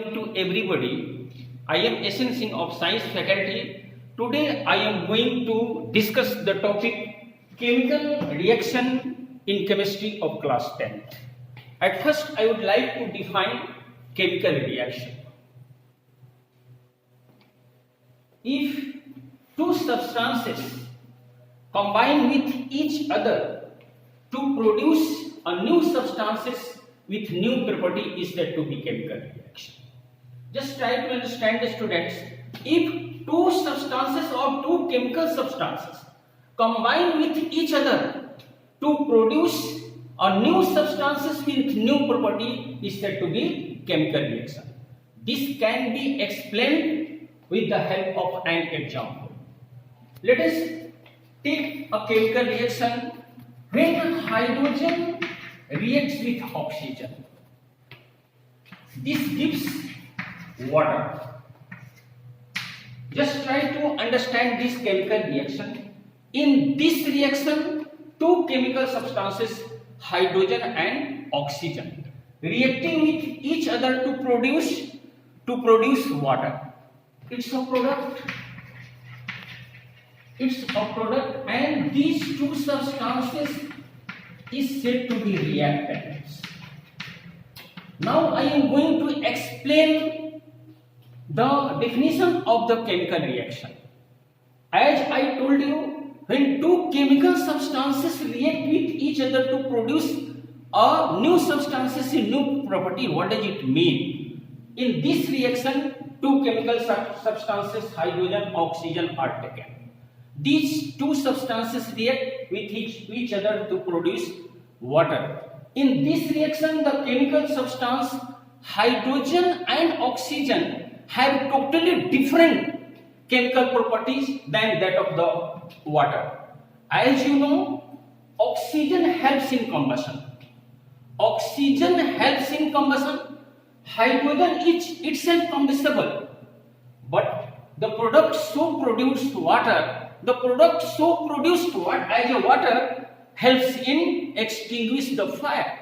To everybody, I am SN Singh of Science Faculty. Today I am going to discuss the topic chemical reaction in chemistry of class 10. At first I would like to define chemical reaction. If two substances combine with each other to produce a new substances with new property is said to be chemical reaction. Just try to understand the students. If two substances or two chemical substances combine with each other to produce a new substances with new property is said to be chemical reaction. This can be explained with the help of an example. Let us take a chemical reaction when hydrogen reacts with oxygen. This gives water. Just try to understand this chemical reaction. In this reaction, two chemical substances, hydrogen and oxygen, reacting with each other to produce water. It's a product. It's a product, and these two substances is said to be reactants. Now I am going to explain the definition of the chemical reaction. As I told you, when two chemical substances react with each other to produce a new substances in new property, what does it mean? In this reaction, two chemical substances, hydrogen, oxygen, are taken. These two substances react with each other to produce water. In this reaction, the chemical substance hydrogen and oxygen have totally different chemical properties than that of the water. As you know, oxygen helps in combustion. Oxygen helps in combustion. Hydrogen is itself combustible. But the product so produced water, as a water helps in extinguish the fire.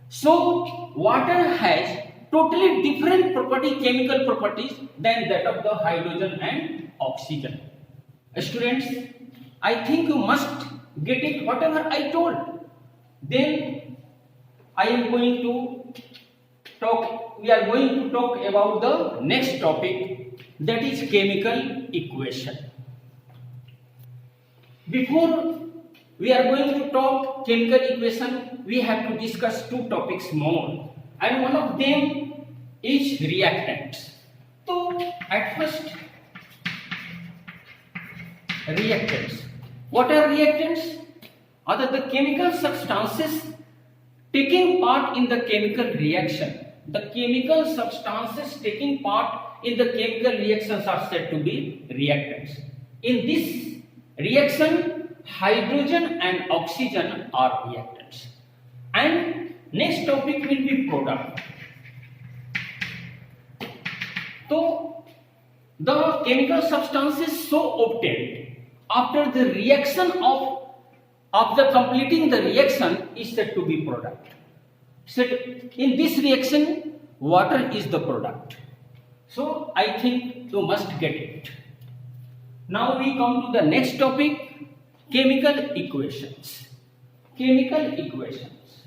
So water has totally different chemical properties than that of the hydrogen and oxygen. Students, I think you must get it whatever I told. Then we are going to talk about the next topic, that is chemical equation. Before we are going to talk chemical equation, we have to discuss two topics more, and one of them is reactants. So at first, reactants. What are reactants? Are the chemical substances taking part in the chemical reaction. The chemical substances taking part in the chemical reactions are said to be reactants. In this reaction, hydrogen and oxygen are reactants. And next topic will be product. So the chemical substances so obtained after the reaction after completing the reaction is said to be product. So in this reaction, water is the product. So I think you must get it. Now we come to the next topic, chemical equations. Chemical equations.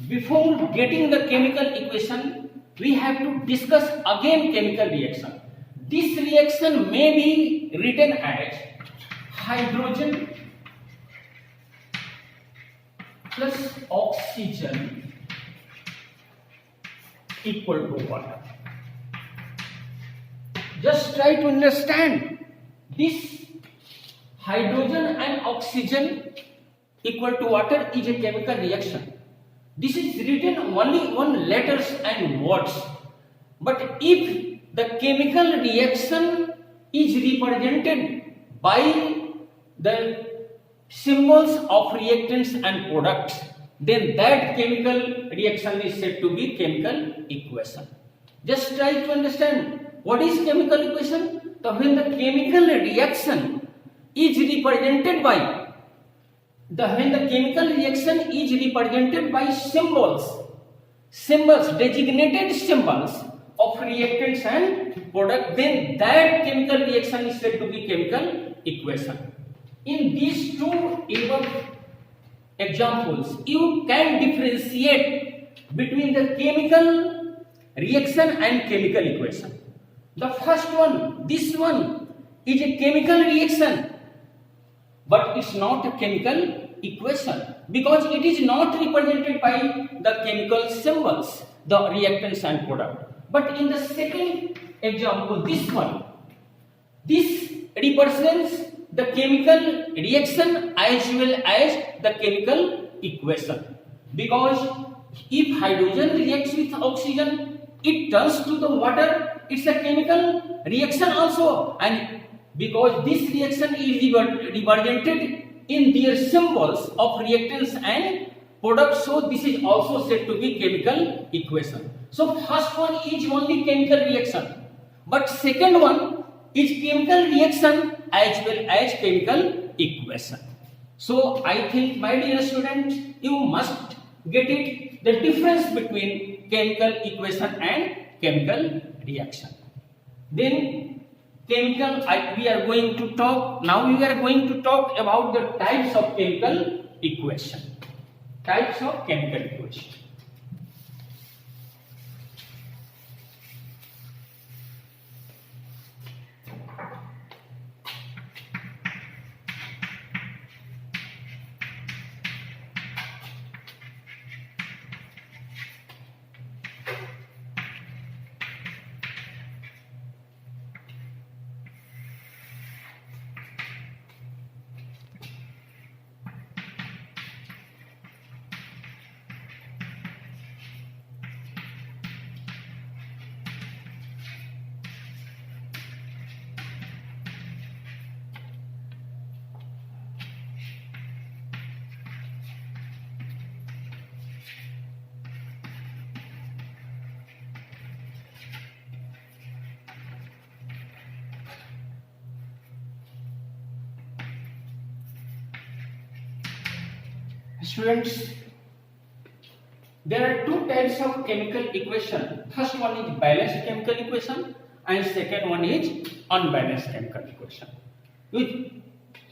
Before getting the chemical equation, we have to discuss again chemical reaction. This reaction may be written as hydrogen plus oxygen equal to water. Just try to understand this hydrogen and oxygen equal to water is a chemical reaction. This is written only on letters and words. But if the chemical reaction is represented by the symbols of reactants and products, then that chemical reaction is said to be chemical equation. Just try to understand what is chemical equation. So when the chemical reaction is represented by symbols symbols, designated symbols of reactants and product, then that chemical reaction is said to be chemical equation. In these two above examples, you can differentiate between the chemical reaction and chemical equation. The first one, this one, is a chemical reaction, but it's not a chemical equation because it is not represented by the chemical symbols, the reactants and product. But in the second example, this one, this represents the chemical reaction as well as the chemical equation, because if hydrogen reacts with oxygen, it turns to the water. It's a chemical reaction also, and because this reaction is represented in their symbols of reactants and products, so this is also said to be chemical equation. So first one is only chemical reaction, but second one is chemical reaction as well as chemical equation. So I think, my dear students, you must get it, the difference between chemical equation and chemical reaction. Then chemical, we are going to talk about the types of chemical equation. Types of chemical equation. Students, there are two types of chemical equation. First one is balanced chemical equation and second one is unbalanced chemical equation.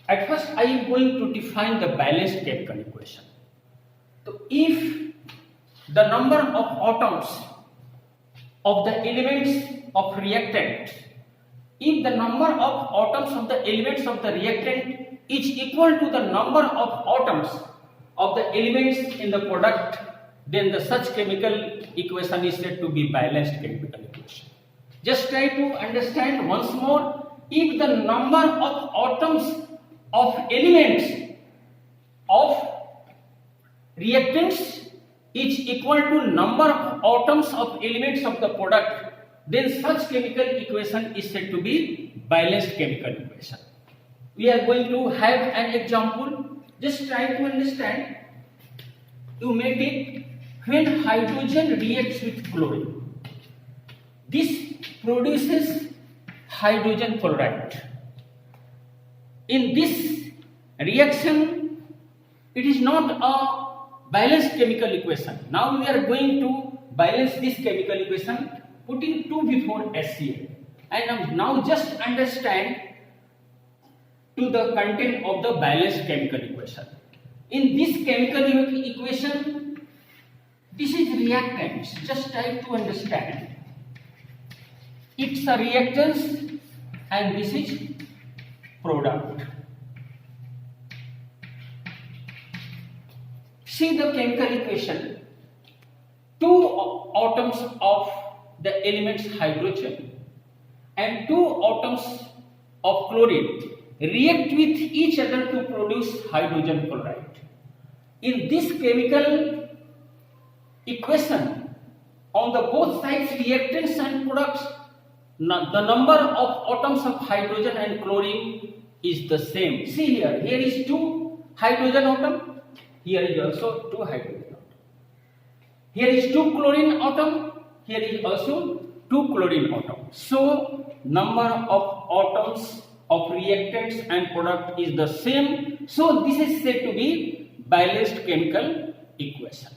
At first I am going to define the balanced chemical equation. So if the number of atoms of the elements of reactant, if the number of atoms of the elements of the reactant is equal to the number of atoms of the elements in the product, then the such chemical equation is said to be balanced chemical equation. Just try to understand once more. If the number of atoms of elements of reactants is equal to number of atoms of elements of the product, then such chemical equation is said to be balanced chemical equation. We are going to have an example. Just try to understand. You may take, when hydrogen reacts with chlorine, this produces hydrogen chloride. In this reaction, it is not a balanced chemical equation. Now we are going to balance this chemical equation, putting 2 before HCl. And now just understand to the content of the balanced chemical equation. In this chemical equation, this is reactants. Just try to understand. It's a reactants and this is product. See the chemical equation. 2 atoms of the elements hydrogen and 2 atoms of chlorine react with each other to produce hydrogen chloride. In this chemical equation, on the both sides, reactants and products, the number of atoms of hydrogen and chlorine is the same. See here, here is 2 hydrogen atom, here is also 2 hydrogen atom. Here is 2 chlorine atom, here is also 2 chlorine atom. So number of atoms of reactants and product is the same. So this is said to be balanced chemical equation.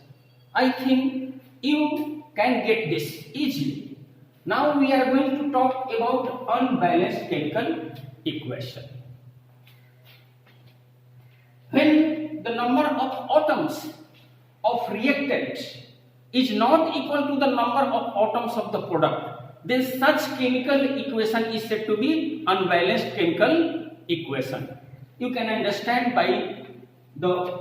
I think you can get this easily. Now we are going to talk about unbalanced chemical equation. When the number of atoms of reactant is not equal to the number of atoms of the product, then such chemical equation is said to be unbalanced chemical equation. You can understand by the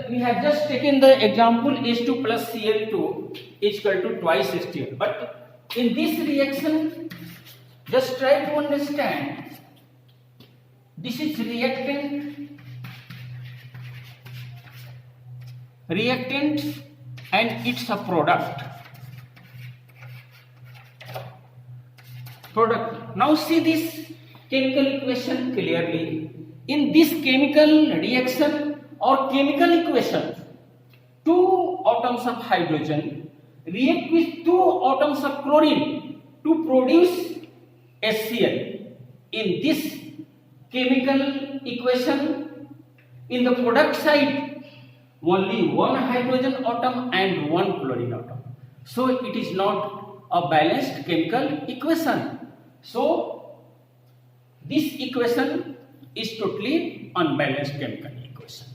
we have just taken the example H2 plus Cl2 is equal to twice H2. But in this reaction, just try to understand. This is reactant, and it's a product. Now see this chemical equation clearly. In this chemical reaction or chemical equation, 2 atoms of hydrogen react with 2 atoms of chlorine to produce HCl. In this chemical equation, in the product side, only 1 hydrogen atom and 1 chlorine atom. So it is not a balanced chemical equation. So this equation is totally unbalanced chemical equation.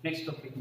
Next topic,